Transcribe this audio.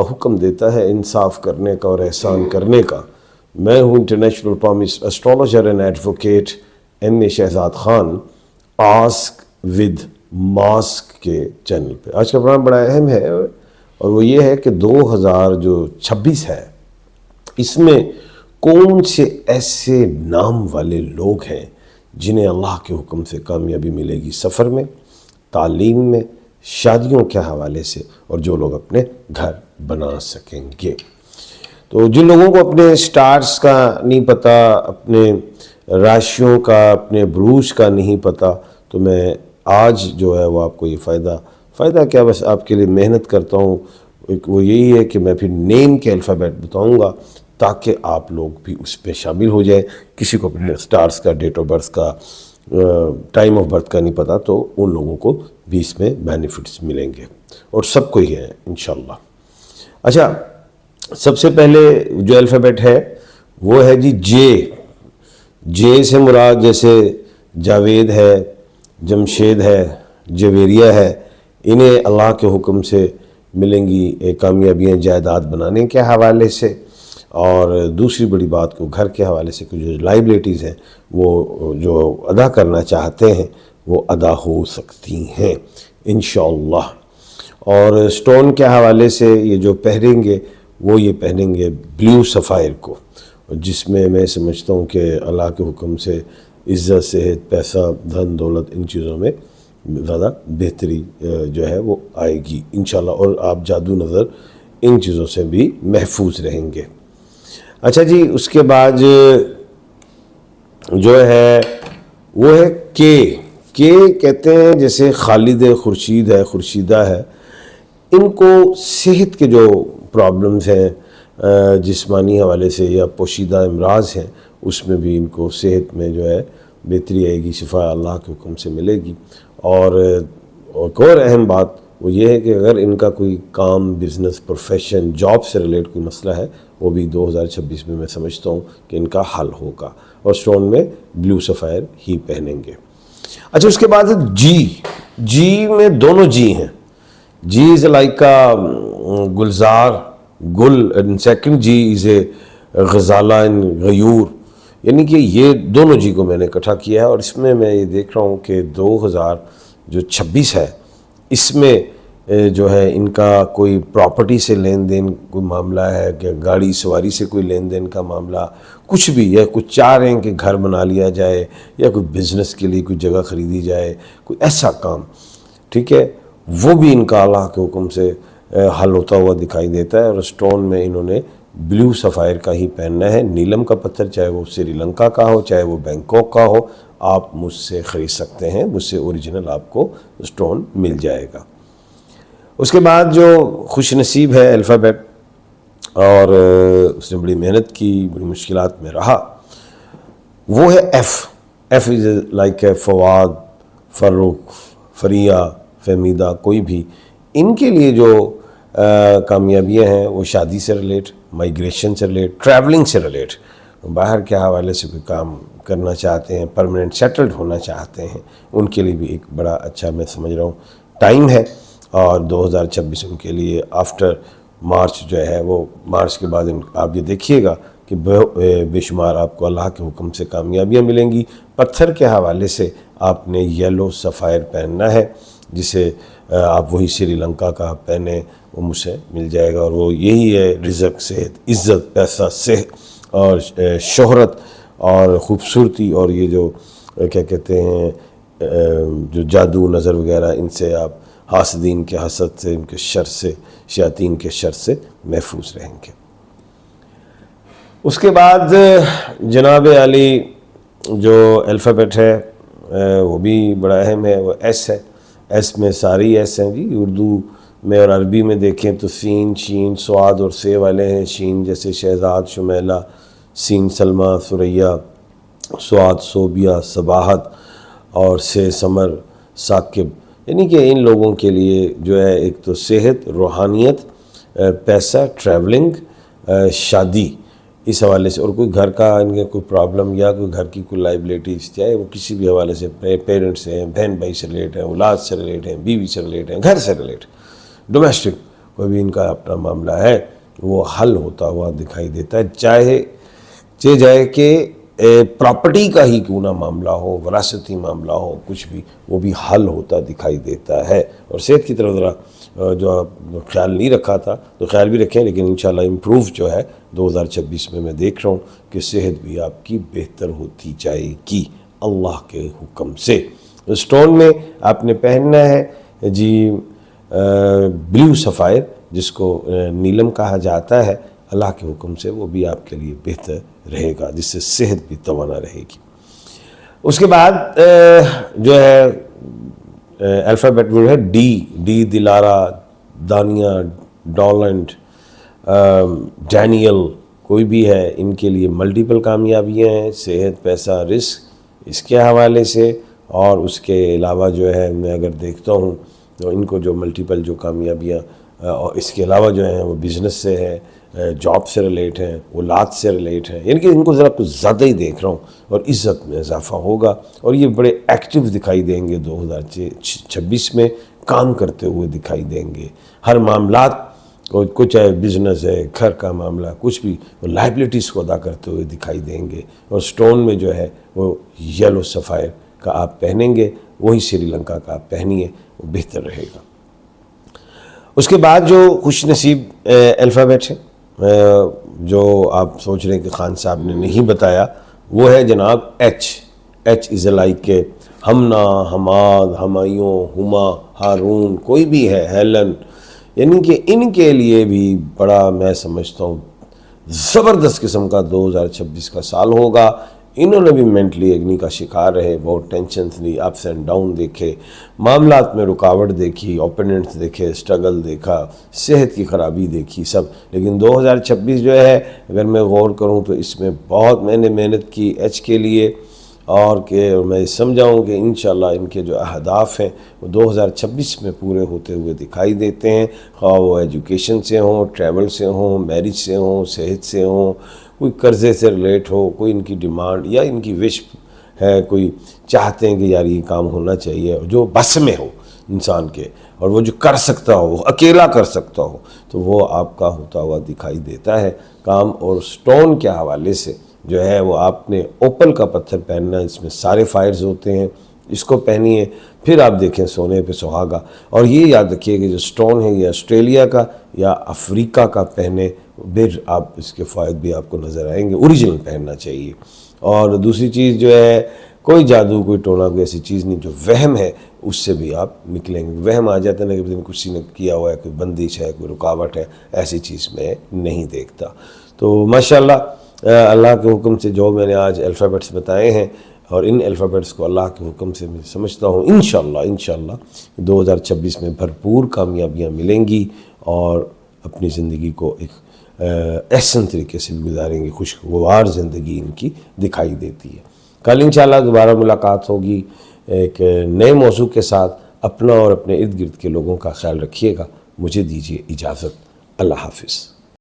حکم دیتا ہے انصاف کرنے کا اور احسان کرنے کا۔ میں ہوں international promise astrologer and advocate M Shahzad Khan, ask with mask کے چینل پہ۔ آج کا پروگرام بڑا اہم ہے اور وہ یہ ہے کہ 2026 ہے، اس میں کون سے ایسے نام والے لوگ ہیں جنہیں اللہ کے حکم سے کامیابی ملے گی سفر میں، تعلیم میں، شادیوں کے حوالے سے، اور جو لوگ اپنے گھر بنا سکیں گے۔ تو جن لوگوں کو اپنے سٹارز کا نہیں پتہ، اپنے راشیوں کا، اپنے بروج کا نہیں پتہ، تو میں آج جو ہے وہ آپ کو یہ فائدہ کیا، بس آپ کے لیے محنت کرتا ہوں، وہ یہی ہے کہ میں پھر نیم کے الفابیٹ بتاؤں گا تاکہ آپ لوگ بھی اس پہ شامل ہو جائیں۔ کسی کو اپنے سٹارز کا، ڈیٹ آف برتھ کا، ٹائم آف برتھ کا نہیں پتہ، تو ان لوگوں کو بھی اس میں بینیفٹس ملیں گے، اور سب کو ہی ہیں انشاءاللہ۔ اچھا، سب سے پہلے جو الفابیٹ ہے وہ ہے جی جے سے مراد جیسے جاوید ہے، جمشید ہے، جویریہ ہے، انہیں اللہ کے حکم سے ملیں گی کامیابیاں جائیداد بنانے کے حوالے سے، اور دوسری بڑی بات کو گھر کے حوالے سے جو لائبلٹیز ہیں وہ جو ادا کرنا چاہتے ہیں وہ ادا ہو سکتی ہیں انشاءاللہ۔ اور سٹون کے حوالے سے یہ جو پہنیں گے وہ یہ پہنیں گے بلیو سفائر کو، جس میں سمجھتا ہوں کہ اللہ کے حکم سے عزت، صحت، پیسہ، دھن، دولت، ان چیزوں میں زیادہ بہتری جو ہے وہ آئے گی انشاءاللہ، اور آپ جادو نظر ان چیزوں سے بھی محفوظ رہیں گے۔ اچھا جی، اس کے بعد جو ہے وہ ہے کے کہتے ہیں جیسے خالد خورشید ہے، خورشیدہ ہے، ان کو صحت کے جو پرابلمز ہیں جسمانی حوالے سے یا پوشیدہ امراض ہیں، اس میں بھی ان کو صحت میں جو ہے بہتری آئے گی، شفا اللہ کے حکم سے ملے گی۔ اور ایک اور اہم بات وہ یہ ہے کہ اگر ان کا کوئی کام، بزنس، پروفیشن، جاب سے ریلیٹ کوئی مسئلہ ہے، وہ بھی 2026 میں سمجھتا ہوں کہ ان کا حل ہوگا، اور سٹون میں بلیو سفائر ہی پہنیں گے۔ اچھا، اس کے بعد جی میں دونوں جی ہیں۔ G is like Gulzar, Gul, and second G is a Ghazala in Ghayoor, یعنی کہ یہ دونوں جی کو میں نے اکٹھا کیا ہے، اور اس میں یہ دیکھ رہا ہوں کہ 2026 ہے، اس میں جو ہے ان کا کوئی پراپرٹی سے لین دین کوئی معاملہ ہے، کہ گاڑی سواری سے کوئی لین دین کا معاملہ، کچھ بھی، یا کچھ چاہ رہے ہیں کہ گھر بنا لیا جائے، یا کوئی بزنس کے لیے کوئی جگہ خریدی جائے، کوئی ایسا کام، ٹھیک ہے، وہ بھی ان کا اللہ کے حکم سے حل ہوتا ہوا دکھائی دیتا ہے۔ اور سٹون میں انہوں نے بلیو سفائر کا ہی پہننا ہے، نیلم کا پتھر، چاہے وہ سری لنکا کا ہو، چاہے وہ بینکاک کا ہو، آپ مجھ سے خرید سکتے ہیں، مجھ سے اوریجنل آپ کو سٹون مل جائے گا۔ اس کے بعد جو خوش نصیب ہے الفابیٹ، اور اس نے بڑی محنت کی، بڑی مشکلات میں رہا، وہ ہے ایف از لائک فواد، فروخ، فریہ، فہمیدہ، کوئی بھی، ان کے لیے جو کامیابیاں ہیں وہ شادی سے ریلیٹ، مائیگریشن سے ریلیٹ، ٹریولنگ سے ریلیٹ، باہر کے حوالے سے کوئی کام کرنا چاہتے ہیں، پرماننٹ سیٹلڈ ہونا چاہتے ہیں، ان کے لیے بھی ایک بڑا اچھا میں سمجھ رہا ہوں ٹائم ہے۔ اور 2026 ان کے لیے آفٹر مارچ جو ہے وہ، مارچ کے بعد آپ یہ دیکھیے گا کہ بے شمار آپ کو اللہ کے حکم سے کامیابیاں ملیں گی۔ پتھر کے حوالے سے آپ نے یلو سفائر پہننا ہے، جسے آپ وہی سری لنکا کا پہنے، وہ مجھ سے مل جائے گا، اور وہ یہی ہے رزق، صحت، عزت، پیسہ، صحت اور شہرت اور خوبصورتی، اور یہ جو کیا کہتے ہیں جو جادو نظر وغیرہ، ان سے آپ حاسدین کے حسد سے، ان کے شر سے، شیاطین کے شر سے محفوظ رہیں گے۔ اس کے بعد جناب علی جو الفابیٹ ہے وہ بھی بڑا اہم ہے، وہ ایس ہے۔ ایس میں ساری ایس ہیں جی، اردو میں اور عربی میں دیکھیں تو سین، شین، سواد اور سے والے ہیں۔ شین جیسے شہزاد، شمیلہ، سین سلمہ، ثریہ، سواد صوبیہ، صباحت، اور سے ثمر، ثاقب، یعنی کہ ان لوگوں کے لیے جو ہے ایک تو صحت، روحانیت، پیسہ، ٹریولنگ، شادی، اس حوالے سے، اور کوئی گھر کا ان کے کوئی پرابلم یا کوئی گھر کی کوئی لائبلٹیز، چاہے وہ کسی بھی حوالے سے، پیرنٹس ہیں، بہن بھائی سے ریلیٹ ہیں، اولاد سے ریلیٹ ہیں، بیوی سے ریلیٹ ہیں، گھر سے ریلیٹ، ڈومیسٹک وہ بھی ان کا اپنا معاملہ ہے، وہ حل ہوتا ہوا دکھائی دیتا ہے، چاہے جائے کہ پراپرٹی کا ہی کیوں نہ معاملہ ہو، وراثتی معاملہ ہو، کچھ بھی، وہ بھی حل ہوتا دکھائی دیتا ہے۔ اور صحت کی طرف ذرا جو آپ خیال نہیں رکھا تھا تو خیال بھی رکھیں، لیکن انشاءاللہ امپروو جو ہے 2026 میں دیکھ رہا ہوں کہ صحت بھی آپ کی بہتر ہوتی جائے گی اللہ کے حکم سے۔ اسٹون میں آپ نے پہننا ہے جی بلیو سفائر، جس کو نیلم کہا جاتا ہے، اللہ کے حکم سے وہ بھی آپ کے لیے بہتر رہے گا، جس سے صحت بھی توانا رہے گی۔ اس کے بعد جو ہے الفابیٹ ورڈ ہے ڈی دلارا، دانیہ، ڈولنٹ، ڈینیل، کوئی بھی ہے، ان کے لیے ملٹیپل کامیابیاں ہیں، صحت، پیسہ، رزق، اس کے حوالے سے۔ اور اس کے علاوہ جو ہے میں اگر دیکھتا ہوں تو ان کو جو ملٹیپل جو کامیابیاں اور اس کے علاوہ جو ہیں وہ بزنس سے ہے، جاب سے ریلیٹ ہیں، اولاد سے ریلیٹ ہیں، یعنی کہ ان کو ذرا کچھ زیادہ ہی دیکھ رہا ہوں، اور عزت میں اضافہ ہوگا، اور یہ بڑے ایکٹیو دکھائی دیں گے 2026 میں، کام کرتے ہوئے دکھائی دیں گے ہر معاملات کو، چاہے بزنس ہے، گھر کا معاملہ، کچھ بھی، وہ لائبلٹیز کو ادا کرتے ہوئے دکھائی دیں گے۔ اور سٹون میں جو ہے وہ یلو سفائر کا آپ پہنیں گے، وہی سری لنکا کا آپ پہنیے، وہ بہتر رہے گا۔ اس کے بعد جو خوش نصیب الفابیٹ ہے جو آپ سوچ رہے ہیں کہ خان صاحب نے نہیں بتایا، وہ ہے جناب ایچ از لائک کہ ہمنا، حماد، ہمایوں، ہما، ہارون، کوئی بھی ہے، ہیلن، یعنی کہ ان کے لیے بھی بڑا میں سمجھتا ہوں زبردست قسم کا 2026 کا سال ہوگا۔ انہوں نے بھی مینٹلی ایگنی کا شکار رہے، بہت ٹینشنز لی، اپس اینڈ ڈاؤن دیکھے، معاملات میں رکاوٹ دیکھی، اوپوننٹس دیکھے، سٹرگل دیکھا، صحت کی خرابی دیکھی، سب۔ لیکن 2026 جو ہے اگر میں غور کروں تو اس میں بہت میں نے محنت کی ایچ کے لیے، اور کہ میں سمجھاؤں کہ انشاءاللہ ان کے جو اہداف ہیں وہ 2026 میں پورے ہوتے ہوئے دکھائی دیتے ہیں، خواہ وہ ایجوکیشن سے ہوں، ٹریول سے ہوں، میرج سے ہوں، صحت سے ہوں، کوئی قرضے سے ریلیٹ ہو، کوئی ان کی ڈیمانڈ یا ان کی وش ہے، کوئی چاہتے ہیں کہ یار یہ کام ہونا چاہیے، جو بس میں ہو انسان کے، اور وہ جو کر سکتا ہو، وہ اکیلا کر سکتا ہو، تو وہ آپ کا ہوتا ہوا دکھائی دیتا ہے کام۔ اور سٹون کے حوالے سے جو ہے وہ آپ نے اوپل کا پتھر پہننا ہے، اس میں سارے فائرز ہوتے ہیں، اس کو پہنیے، پھر آپ دیکھیں سونے پہ سہاگا۔ اور یہ یاد رکھیے کہ جو سٹون ہے یہ آسٹریلیا کا یا افریقہ کا پہنے، پھر آپ اس کے فوائد بھی آپ کو نظر آئیں گے، اوریجنل پہننا چاہیے۔ اور دوسری چیز جو ہے کوئی جادو، کوئی ٹونا، کوئی ایسی چیز نہیں، جو وہم ہے اس سے بھی آپ نکلیں گے۔ وہم آ جاتا ہے نا کہ کسی نے کیا ہوا ہے، کوئی بندش ہے، کوئی رکاوٹ ہے، ایسی چیز میں نہیں دیکھتا۔ تو ماشاءاللہ اللہ کے حکم سے جو میں نے آج الفابیٹس بتائے ہیں، اور ان الفابیٹس کو اللہ کے حکم سے میں سمجھتا ہوں انشاءاللہ 2026 میں بھرپور کامیابیاں ملیں گی، اور اپنی زندگی کو ایک احسن طریقے سے گزاریں گے، خوشگوار زندگی ان کی دکھائی دیتی ہے۔ کل انشاءاللہ دوبارہ ملاقات ہوگی ایک نئے موضوع کے ساتھ۔ اپنا اور اپنے ارد گرد کے لوگوں کا خیال رکھیے گا۔ مجھے دیجیے اجازت، اللہ حافظ۔